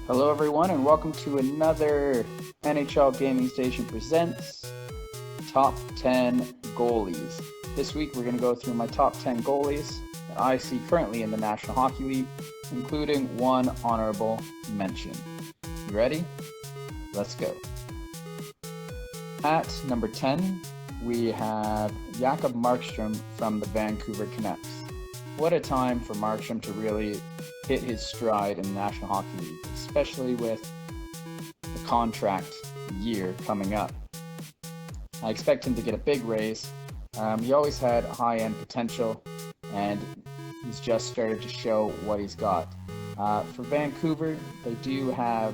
Hello, everyone, and welcome to another NHL Gaming Station Presents Top 10 Goalies. This week, we're going to go through my top 10 goalies that I see currently in the National Hockey League, including one honorable mention. You ready? Let's go. At number 10, we have Jakob Markstrom from the Vancouver Canucks. What a time for Markstrom to really hit his stride in the National Hockey League, especially with the contract year coming up. I expect him to get a big raise. He always had high-end potential, and he's just started to show what he's got. For Vancouver, they do have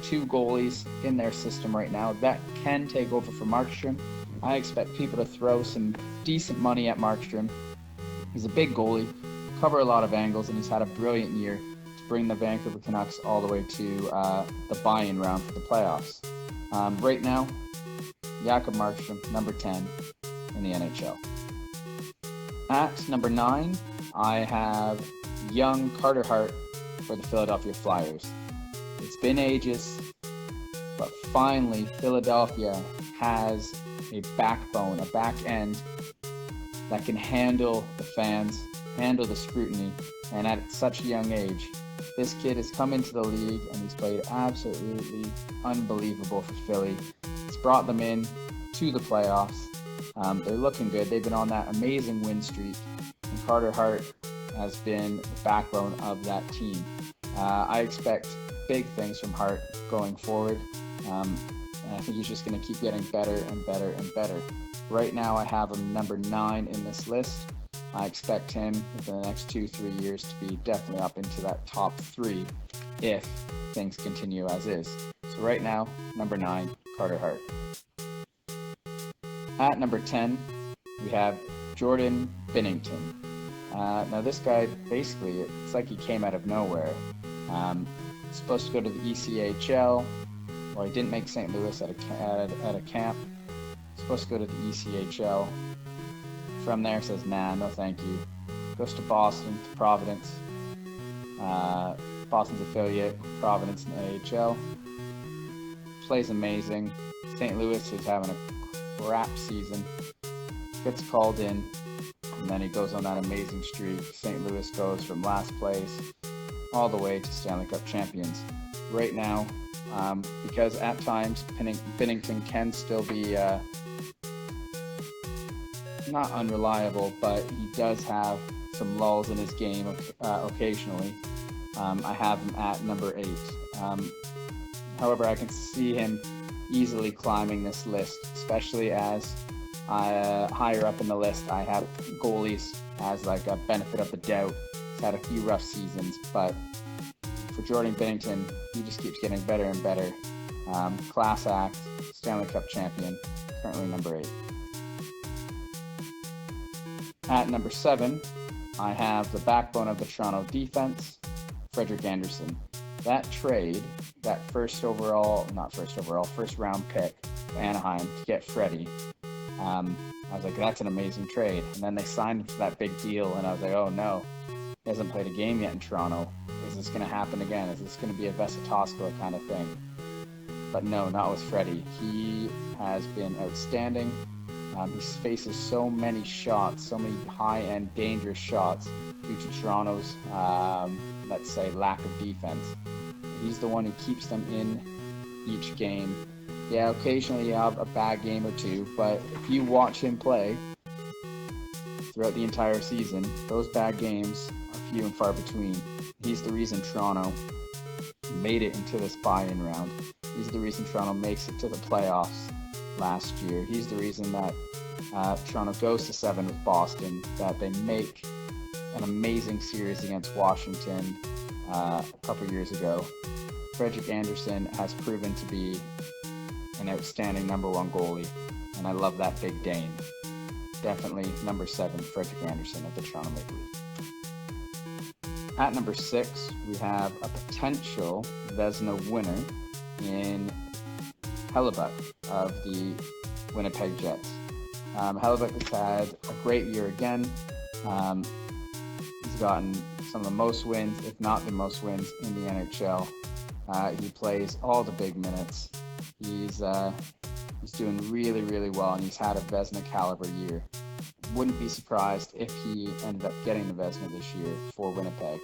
two goalies in their system right now that can take over for Markstrom. I expect people to throw some decent money at Markstrom. He's a big goalie, cover a lot of angles, and he's had a brilliant year to bring the Vancouver Canucks all the way to the buy-in round for the playoffs. Right now, Jakob Markstrom, number 10 in the NHL. At number 9, I have young Carter Hart for the Philadelphia Flyers. It's been ages, but finally Philadelphia has a backbone, a back end that can handle the fans, handle the scrutiny, and at such a young age, this kid has come into the league and he's played absolutely unbelievable for Philly. It's brought them in to the playoffs. They're looking good. They've been on that amazing win streak, and Carter Hart has been the backbone of that team. I expect big things from Hart going forward, and I think he's just going to keep getting better and better and better. Right now, I have him number 9 in this list. I expect him within the next 2-3 years to be definitely up into that top 3 if things continue as is. So right now, number 9, Carter Hart. At number 10, we have Jordan Binnington. Now this guy, basically, it's like he came out of nowhere. Supposed to go to the ECHL. Well, he didn't make St. Louis at a camp. Supposed to go to the ECHL. From there, says, nah, no thank you. Goes to Boston, to Providence. Boston's affiliate, Providence in AHL. Plays amazing. St. Louis is having a crap season. Gets called in, and then he goes on that amazing streak. St. Louis goes from last place all the way to Stanley Cup champions. Right now, because at times Binnington can still be not unreliable, but he does have some lulls in his game occasionally. I have him at number 8. However, I can see him easily climbing this list, especially as higher up in the list I have goalies as like a benefit of the doubt. He's had a few rough seasons, but for Jordan Binnington, he just keeps getting better and better. Class act, Stanley Cup champion, currently number 8. At number 7, I have the backbone of the Toronto defense, Frederik Andersen. That trade, that first round pick to Anaheim to get Freddie, I was like, that's an amazing trade. And then they signed him for that big deal, and I was like, oh no, he hasn't played a game yet in Toronto. Is this going to happen again? Is this going to be a Vesitoskala kind of thing? But no, not with Freddie. He has been outstanding. He faces so many shots, so many high-end dangerous shots due to Toronto's, let's say, lack of defense. He's the one who keeps them in each game. Yeah, occasionally you have a bad game or two, but if you watch him play throughout the entire season, those bad games are few and far between. He's the reason Toronto made it into this buy-in round. He's the reason Toronto makes it to the playoffs last year. He's the reason that Toronto goes to 7 with Boston, that they make an amazing series against Washington a couple years ago. Frederik Andersen has proven to be an outstanding number 1 goalie, and I love that big Dane. Definitely number 7, Frederik Andersen of the Toronto Maple Leafs. At number 6, we have a potential Vezina winner in Hellebuyck of the Winnipeg Jets. Hellebuyck has had a great year again. He's gotten some of the most wins, if not the most wins, in the NHL. He plays all the big minutes. He's doing really, really well, and he's had a Vezina caliber year. Wouldn't be surprised if he ended up getting the Vezina this year for Winnipeg.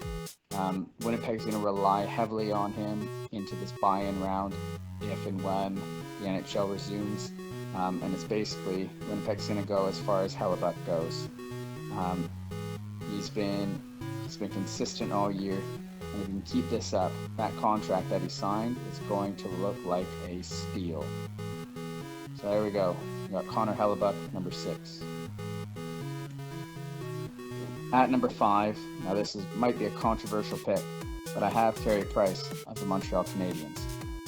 Winnipeg's going to rely heavily on him into this buy-in round if and when the NHL resumes. And it's basically Winnipeg's going to go as far as Hellebuyck goes. He's been consistent all year, and if he can keep this up, that contract that he signed is going to look like a steal. So there we go. We got Connor Hellebuyck, number 6. At number 5, now this might be a controversial pick, but I have Carey Price of the Montreal Canadiens.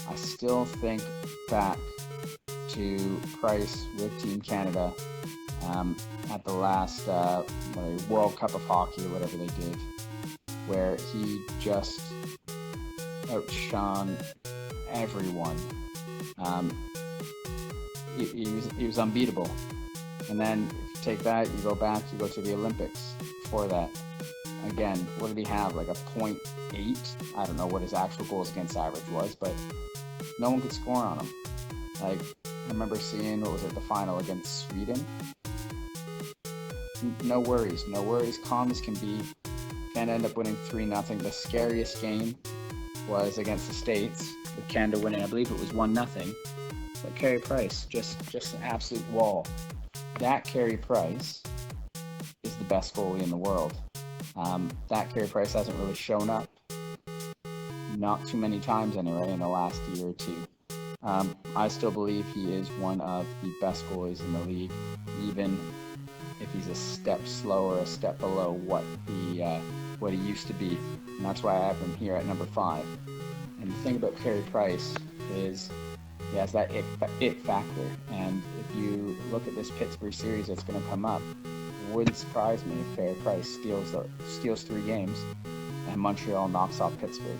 I still think back to Price with Team Canada at the last World Cup of Hockey or whatever they did, where he just outshone everyone. He was unbeatable. And then if you take that, you go to the Olympics before that. Again, what did he have? Like a .8? I don't know what his actual goals against average was, but no one could score on him. Like, I remember seeing, the final against Sweden? No worries, calm as can be. Canada ended up winning 3-0. The scariest game was against the States, with Canada winning, I believe it was 1-0. But Carey Price, just an absolute wall. That Carey Price is the best goalie in the world. That Carey Price hasn't really shown up, not too many times anyway, in the last year or two. I still believe he is one of the best goalies in the league, even if he's a step slow or a step below what he used to be. And that's why I have him here at number 5. And the thing about Carey Price is he has that it factor. And if you look at this Pittsburgh series that's going to come up, it wouldn't surprise me if Carey Price steals 3 games and Montreal knocks off Pittsburgh.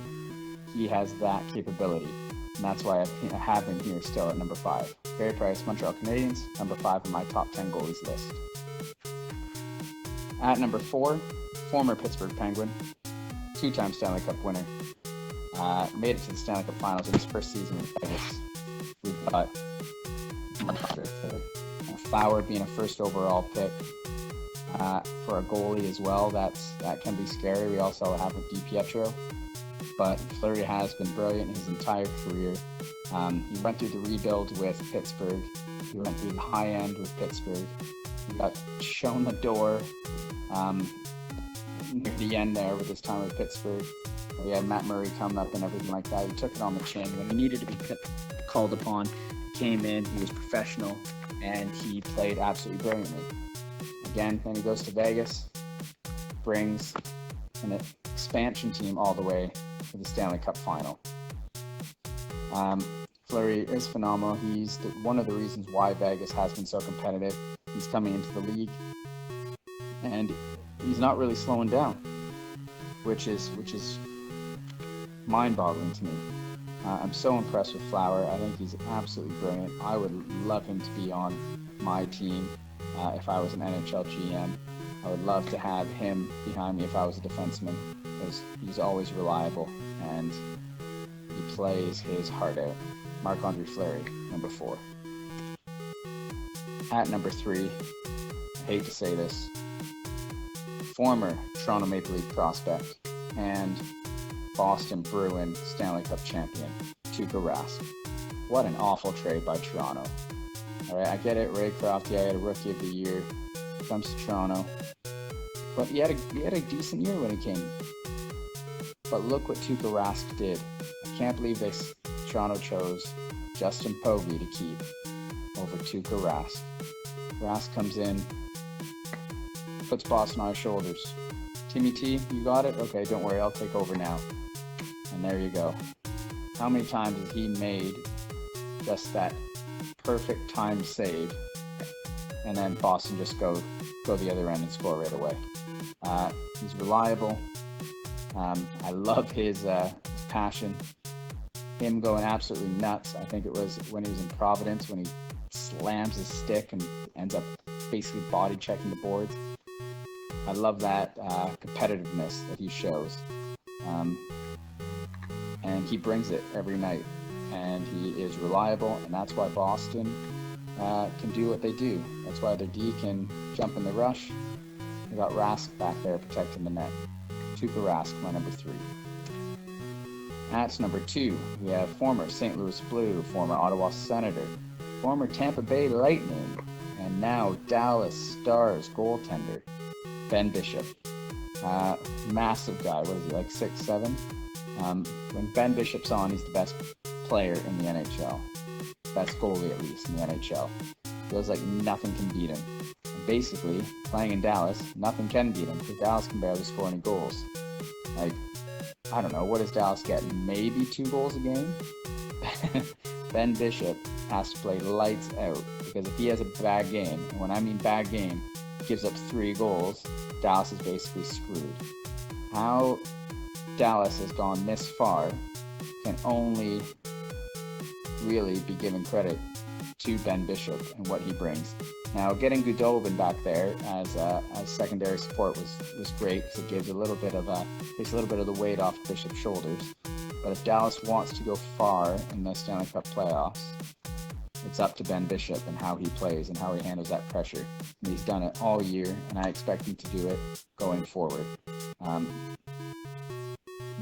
He has that capability. And that's why I have him here still at number 5. Carey Price, Montreal Canadiens, number 5 on my top 10 goalies list. At number 4, former Pittsburgh Penguin, 2-time Stanley Cup winner. Made it to the Stanley Cup Finals in his first season in Vegas. We've got Flower being a first overall pick for a goalie as well. That can be scary. We also have a DiPietro. But Fleury has been brilliant his entire career. He went through the rebuild with Pittsburgh. He went through the high end with Pittsburgh. He got shown the door near the end there with his time with Pittsburgh. We had Matt Murray coming up and everything like that. He took it on the chin. When he needed to be called upon, came in, he was professional, and he played absolutely brilliantly. Again, then he goes to Vegas, brings an expansion team all the way to the Stanley Cup final. Fleury is phenomenal. He's one of the reasons why Vegas has been so competitive. He's coming into the league, and he's not really slowing down, which is mind-boggling to me. I'm so impressed with Flower. I think he's absolutely brilliant. I would love him to be on my team if I was an NHL GM. I would love to have him behind me if I was a defenseman, because he's always reliable and he plays his heart out. Marc-Andre Fleury, number 4. At number 3, I hate to say this, former Toronto Maple Leaf prospect and Boston Bruin Stanley Cup champion, Tuukka Rask. What an awful trade by Toronto. All right, I get it, Ray Croft, he had a Rookie of the Year, comes to Toronto, but he had a decent year when he came. But look what Tuukka Rask did. I can't believe Toronto chose Justin Pogge to keep over Tuukka Rask. Rask comes in, puts Boston on his shoulders. Timmy T, you got it? Okay, don't worry, I'll take over now. And there you go. How many times has he made just that perfect time save, and then Boston just go the other end and score right away? He's reliable. I love his passion. Him going absolutely nuts. I think it was when he was in Providence when he slams his stick and ends up basically body checking the boards. I love that competitiveness that he shows. And and he brings it every night. And he is reliable, and that's why Boston can do what they do. That's why their D can jump in the rush. We got Rask back there protecting the net. Tuukka Rask, my number 3. At number 2, we have former St. Louis Blue, former Ottawa Senator, former Tampa Bay Lightning, and now Dallas Stars goaltender, Ben Bishop. Massive guy. What is he, like 6'7"? When Ben Bishop's on, he's the best player in the NHL. Best goalie, at least, in the NHL. Feels like nothing can beat him. And basically, playing in Dallas, nothing can beat him because Dallas can barely score any goals. Like, I don't know, what does Dallas get? Maybe 2 goals a game? Ben Bishop has to play lights out because if he has a bad game, and when I mean bad game, gives up 3 goals, Dallas is basically screwed. How Dallas has gone this far can only really be given credit to Ben Bishop and what he brings. Now, getting Goodovin back there as secondary support was great because it gives a little bit of the weight off Bishop's shoulders. But if Dallas wants to go far in the Stanley Cup playoffs, it's up to Ben Bishop and how he plays and how he handles that pressure. And he's done it all year, and I expect him to do it going forward.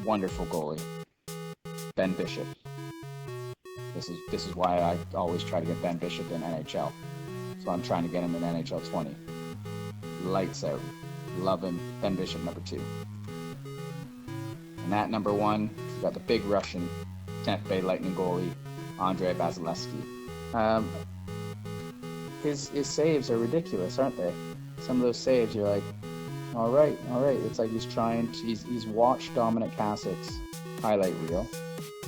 Wonderful goalie, Ben Bishop. This is why I always try to get Ben Bishop in NHL. So I'm trying to get him in NHL 20. Lights out. Love him. Ben Bishop, number 2. And at number 1, we've got the big Russian Tampa Bay Lightning goalie, Andrei Vasilevskiy. His saves are ridiculous, aren't they? Some of those saves, you're like, all right. It's like he's watched Dominic Hasek's highlight reel,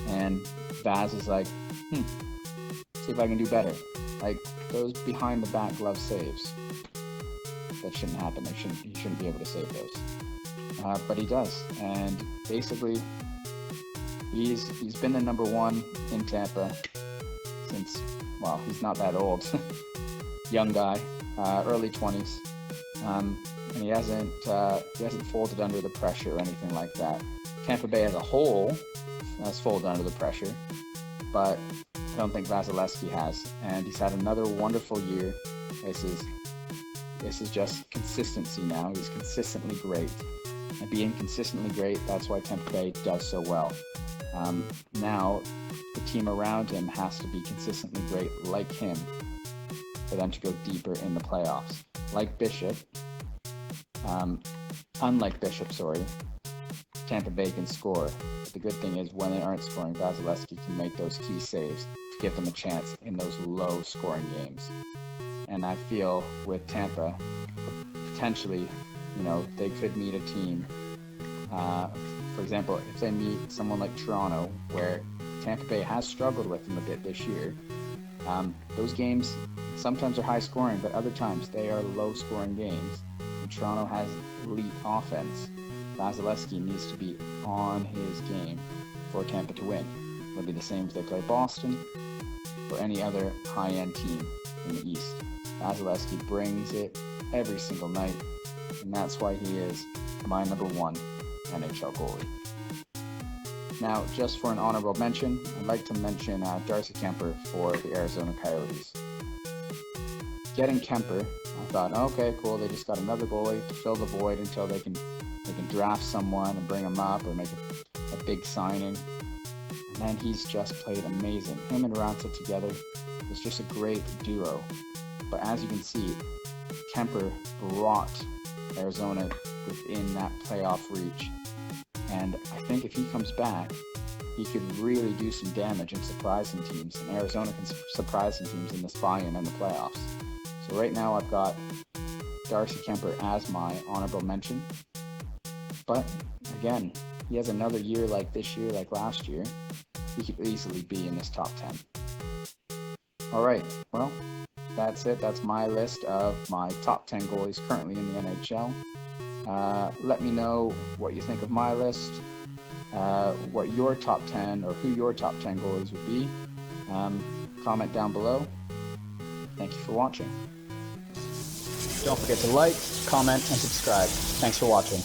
and Vaz is like, see if I can do better. Like, those behind the back glove saves, that shouldn't happen. He shouldn't be able to save those. But he does, and basically, he's been the number 1 in Tampa since, well, he's not that old. Young guy, early 20s, and he hasn't folded under the pressure or anything like that. Tampa Bay as a whole has folded under the pressure, but I don't think Vasilevskiy has, and he's had another wonderful year. This is just consistency now. He's consistently great, and being consistently great, that's why Tampa Bay does so well. Now, the team around him has to be consistently great like him for them to go deeper in the playoffs. Like Bishop, unlike Bishop, Tampa Bay can score. But the good thing is when they aren't scoring, Vasilevskiy can make those key saves to give them a chance in those low-scoring games. And I feel with Tampa, potentially, they could meet a team. For example, if they meet someone like Toronto, where Tampa Bay has struggled with them a bit this year, those games sometimes are high scoring, but other times they are low scoring games. And Toronto has elite offense. Vasilevskiy needs to be on his game for Tampa to win. It'll be the same if they play Boston or any other high-end team in the East. Vasilevskiy brings it every single night, and that's why he is my number 1 NHL goalie. Now, just for an honorable mention, I'd like to mention Darcy Kemper for the Arizona Coyotes. Getting Kemper, I thought, okay, cool, they just got another goalie to fill the void until they can draft someone and bring him up or make a big signing. And then he's just played amazing. Him and Raanta together is just a great duo. But as you can see, Kemper brought Arizona within that playoff reach. And I think if he comes back, he could really do some damage and surprise some teams. And Arizona can surprise some teams in this buy-in and the playoffs. So right now I've got Darcy Kemper as my honorable mention. But again, he has another year like this year, like last year. He could easily be in this top 10. All right, well, that's it. That's my list of my top 10 goalies currently in the NHL. Let me know what you think of my list, what your top 10 or who your top 10 goalies would be. Comment down below. Thank you for watching. Don't forget to like, comment, and subscribe. Thanks for watching.